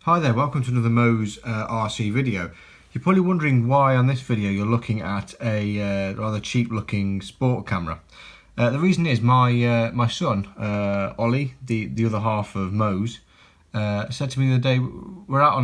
Hi there, welcome to another Mo's RC video. You're probably wondering why on this video you're looking at a rather cheap looking sport camera. The reason is my son, Ollie, the other half of Mo's, said to me the other day, we're out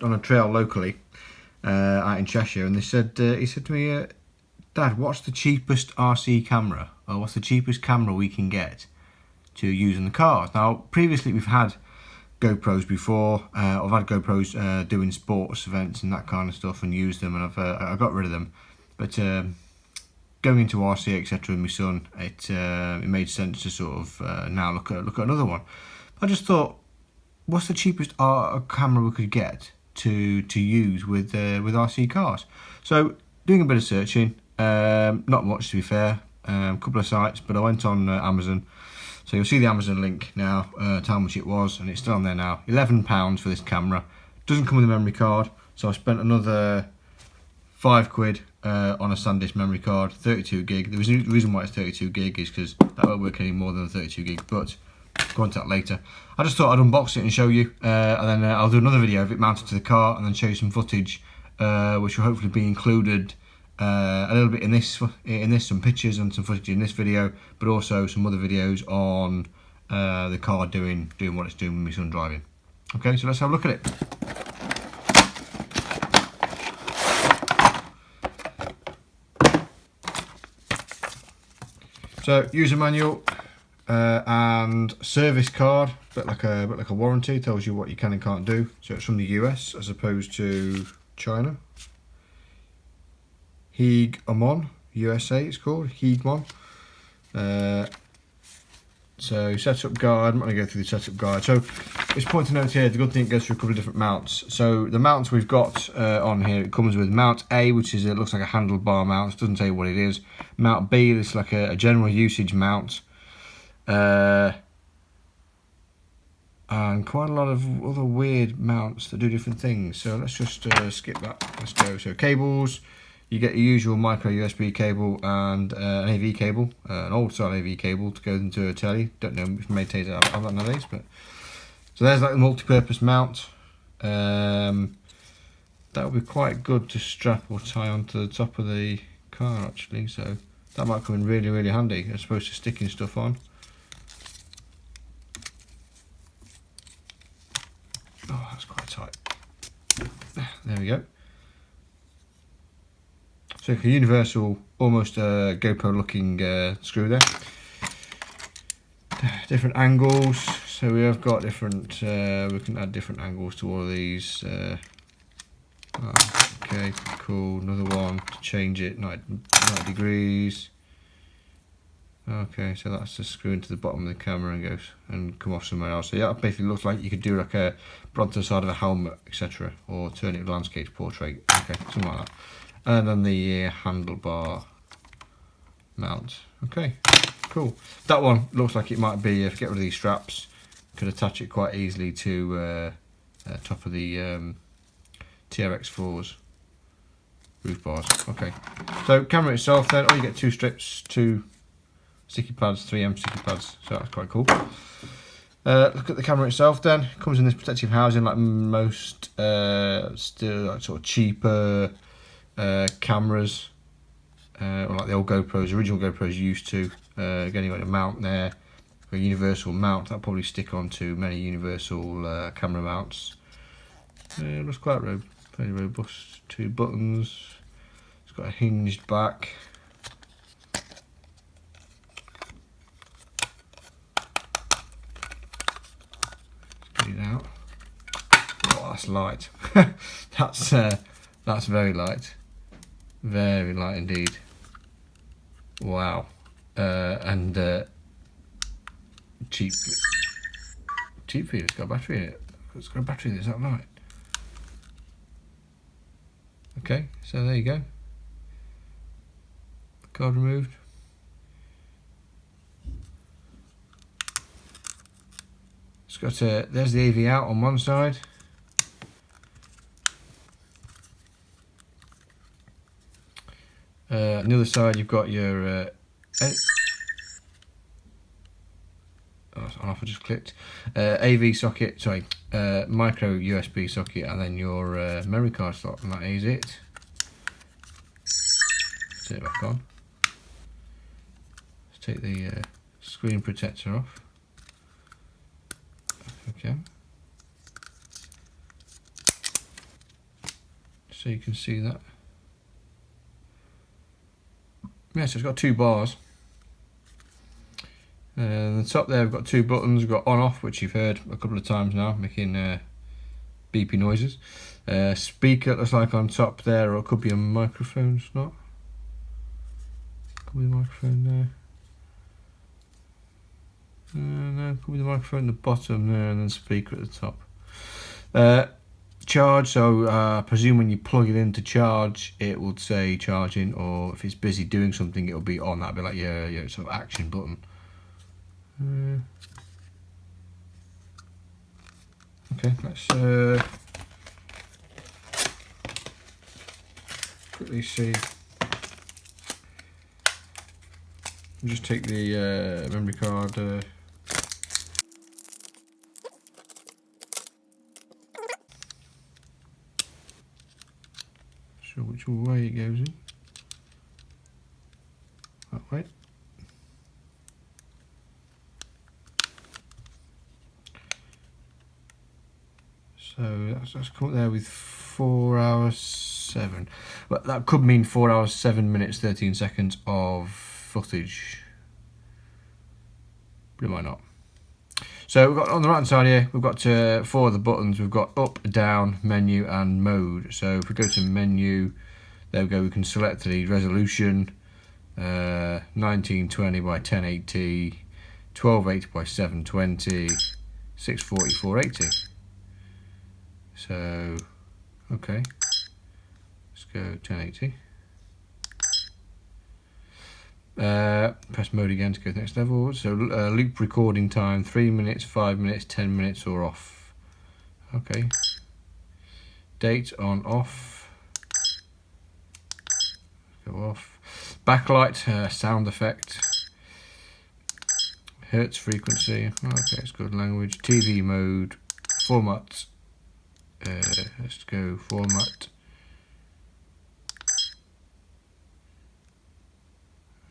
on a trail locally out in Cheshire, and he said to me, Dad, what's the cheapest RC camera, or what's the cheapest camera we can get to use in the cars? Now previously we've had GoPros before. I've had GoPros doing sports events and that kind of stuff and used them, and I got rid of them. But going into RC etc. with my son, it made sense to sort of now look at another one. I just thought, what's the cheapest camera we could get to use with RC cars? So doing a bit of searching, not much to be fair, a couple of sites, but I went on Amazon. So you'll see the Amazon link now, to how much it was, and it's still on there now. £11 for this camera. Doesn't come with a memory card, so I spent another £5 on a SanDisk memory card, 32 gig. The reason why it's 32 gig is because that won't work any more than 32 gig, but go on to that later. I just thought I'd unbox it and show you, and then I'll do another video of it mounted to the car, and then show you some footage, which will hopefully be included a little bit in this, some pictures and some footage in this video, but also some other videos on the car doing what it's doing with my son driving. Okay, so let's have a look at it. So user manual and service card, bit like a warranty, tells you what you can and can't do. So it's from the US as opposed to China. Higmon, USA it's called, Higmon. So setup guide, I'm not going to go through the setup guide. So it's point to note here, the good thing it goes through a couple of different mounts. So the mounts we've got on here, it comes with mount A, which is, it looks like a handlebar mount, it doesn't tell you what it is. Mount B, this is like a general usage mount. And quite a lot of other weird mounts that do different things. So let's just skip that, let's go. So cables. You get your usual micro USB cable and an AV cable, an old style AV cable to go into a telly. Don't know if Maytays have that nowadays, but so there's like the multi-purpose mount. That would be quite good to strap or tie onto the top of the car actually. So that might come in really handy as opposed to sticking stuff on. Oh, that's quite tight. There we go. So like a universal, almost GoPro looking screw there. Different angles, so we have got different, we can add different angles to all of these. Okay, cool, another one to change it, 90 degrees. Okay, so that's just screw into the bottom of the camera and goes and come off somewhere else. So yeah, it basically looks like you could do like a put onto the side of a helmet, etc., or turn it with landscape portrait. Okay, something like that. And then the handlebar mount. Okay, cool. That one looks like it might be, if you get rid of these straps, could attach it quite easily to top of the TRX4's roof bars. Okay, so camera itself then, you get two strips, two sticky pads, 3M sticky pads, so that's quite cool. Look at the camera itself then, it comes in this protective housing like most still like sort of cheaper cameras, or like the old GoPros, original GoPros used to. Again, you've got a mount there, a universal mount that'll probably stick onto many universal camera mounts. It looks quite very robust. Two buttons. It's got a hinged back. Let's get it out. Oh, that's light. That's very light. Very light indeed. Wow. And cheap for you. It's got a battery in it. It's got a battery in it, is that right? Okay, so there you go. Card removed. It's got there's the AV out on one side. On the other side you've got your oh on off I just clicked. AV socket, sorry, micro USB socket, and then your memory card slot, and that is it. Turn it back on. Let's take the screen protector off. Okay. So you can see that. Yeah, so it's got 2 bars. The top there, we've got 2 buttons. We've got on off, which you've heard a couple of times now, making beepy noises. Speaker looks like on top there, or it could be a microphone. It's not. Could be a microphone there. No, could be the microphone at the bottom there, and then speaker at the top. Charge, so I presume when you plug it in to charge, it will say charging, or if it's busy doing something, it'll be on. That'll be like your sort of action button. Okay, let's quickly see. Just take the memory card. Sure which way it goes in. That way. So that's come up there with 4 hours 7. But that could mean 4 hours 7 minutes 13 seconds of footage. But it might not. So we've got on the right hand side here, we've got 4 of the buttons. We've got up, down, menu, and mode. So if we go to menu, there we go. We can select the resolution, 1920 by 1080, 1280 by 720, 640 480. So okay, let's go 1080. Press mode again to go to the next level. So loop recording time 3 minutes, 5 minutes, 10 minutes, or off. Okay. Date on off. Go off. Backlight, sound effect. Hertz frequency. Okay, it's good. Language. TV mode. Format. Let's go format.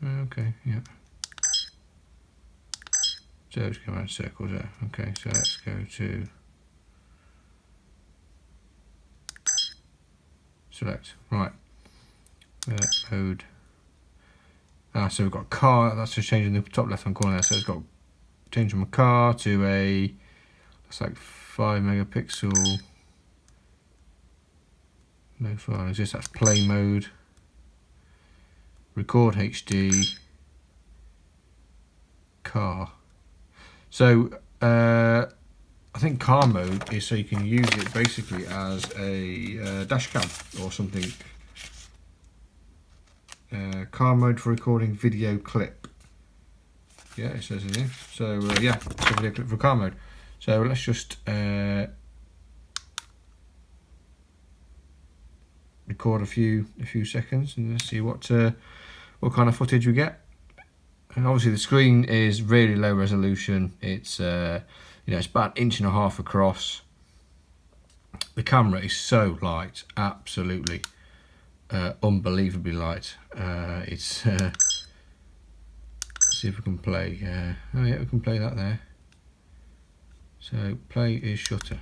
Okay, yeah. So let's go around circles there. Okay, so let's go to select. Right. Mode. So we've got car. That's just changing the top left hand corner there. So it's got change from a car to a. That's like 5 megapixel. No file exists. That's play mode. Record HD, car. So I think car mode is so you can use it basically as a dash cam or something. Car mode for recording video clip. Yeah, it says in here. So yeah, it's a video clip for car mode. So let's just record a few seconds and let's see what kind of footage we get. And obviously the screen is really low resolution. It's it's about 1.5 inches across. The camera is so light, absolutely unbelievably light. Let's see if we can play. Oh yeah, we can play that there. So play is shutter.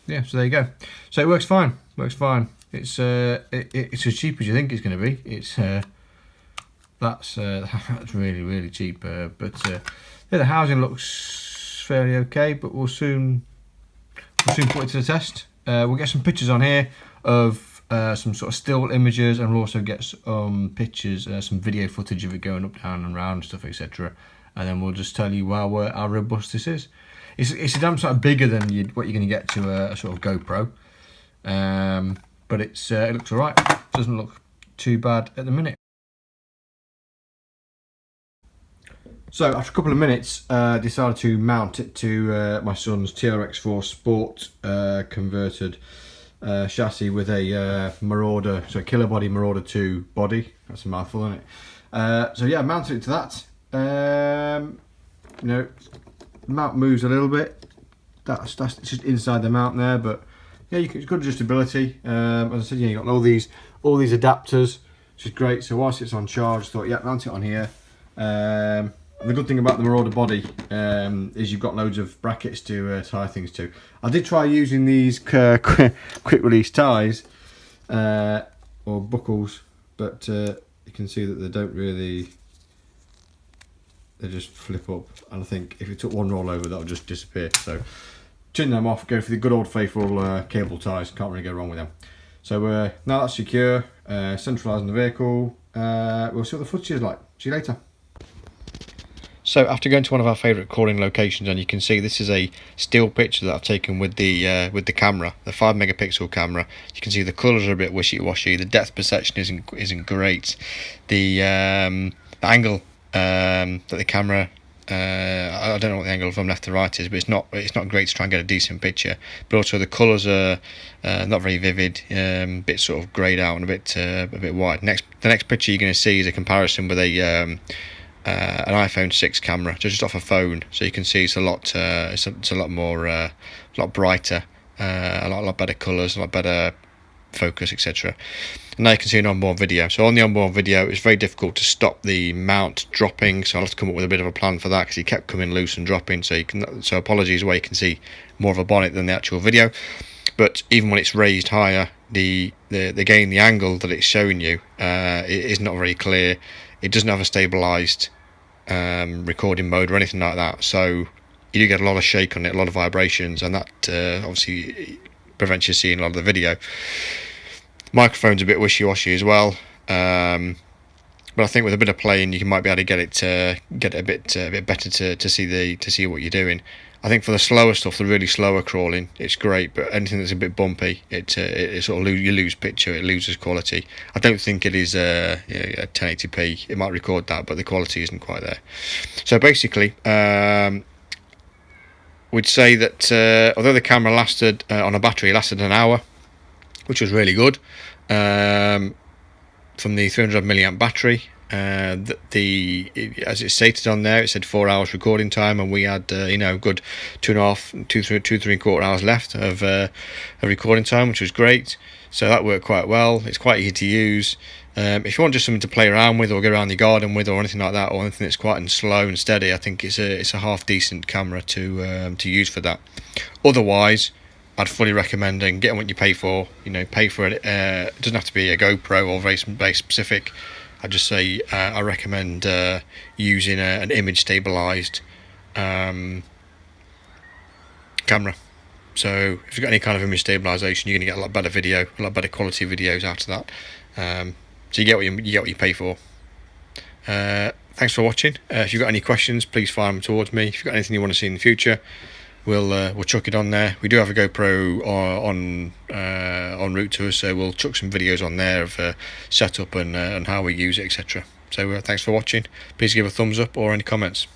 Yeah, so there you go. So it works fine. Works fine. It's it's as cheap as you think it's going to be. It's that's really cheap. But yeah, the housing looks fairly okay. But we'll soon put it to the test. We'll get some pictures on here of some sort of still images, and we'll also get some pictures, some video footage of it going up, down, and round, stuff, etc. And then we'll just tell you how robust this is. It's a damn sight bigger than what you're going to get to a sort of GoPro, but it looks alright. Doesn't look too bad at the minute. So after a couple of minutes, decided to mount it to my son's TRX4 Sport converted chassis with a Marauder, so a Killer Body Marauder 2 body. That's a mouthful, isn't it? So yeah, mounted it to that. You know, the mount moves a little bit. That's just inside the mount there, but yeah, it's good adjustability. As I said, yeah, you got all these adapters, which is great. So whilst it's on charge, I thought, yeah, mount it on here. The good thing about the Marauder body is you've got loads of brackets to tie things to. I did try using these quick release ties or buckles, but you can see that they don't really, they just flip up, and I think if you took one roll over, that'll just disappear. So turn them off, go for the good old faithful cable ties, can't really go wrong with them. So now that's secure, centralising the vehicle, we'll see what the footage is like. See you later. So after going to one of our favourite calling locations, and you can see this is a still picture that I've taken with the camera, the 5 megapixel camera. You can see the colours are a bit wishy-washy, the depth perception isn't great, the angle that the camera, I don't know what the angle from left to right is, but it's not great to try and get a decent picture. But also the colours are not very vivid, a bit sort of greyed out and a bit white. The next picture you're going to see is a comparison with an iPhone 6 camera, just off a phone, so you can see it's a lot more, a lot brighter, a lot better colours, a lot better focus, etc. And now you can see an onboard video. So on the onboard video, it's very difficult to stop the mount dropping, so I'll have to come up with a bit of a plan for that, because he kept coming loose and dropping. So apologies where you can see more of a bonnet than the actual video. But even when it's raised higher, the angle that it's showing you it is not very clear. It doesn't have a stabilised recording mode or anything like that, so you do get a lot of shake on it, a lot of vibrations, and that obviously prevents you seeing a lot of the video. Microphone's a bit wishy-washy as well, but I think with a bit of playing you might be able to get it a bit better to see what you're doing. I think for the slower stuff, the really slower crawling, it's great, but anything that's a bit bumpy, it sort of you lose picture, it loses quality. I don't think it is a 1080p. It might record that, but the quality isn't quite there. So basically, we'd say that although the camera lasted on a battery, lasted an hour, which was really good, from the 300 milliamp battery. As it stated on there, it said 4 hours recording time, and we had good 2.5, 3 hours left of recording time, which was great. So that worked quite well. It's quite easy to use. If you want just something to play around with or go around the garden with or anything like that, or anything that's quite and slow and steady, I think it's a half decent camera to use for that. Otherwise, I'd fully recommend getting what you pay for. Pay for it. It doesn't have to be a GoPro or very specific. I'd just say I recommend using an image stabilised camera. So if you've got any kind of image stabilisation, you're going to get a lot better video, a lot better quality videos out of that. So you get what you pay for. Thanks for watching. If you've got any questions, please fire them towards me. If you've got anything you want to see in the future, we'll chuck it on there. We do have a GoPro en route to us, so we'll chuck some videos on there of setup and how we use it, etc. So thanks for watching. Please give a thumbs up or any comments.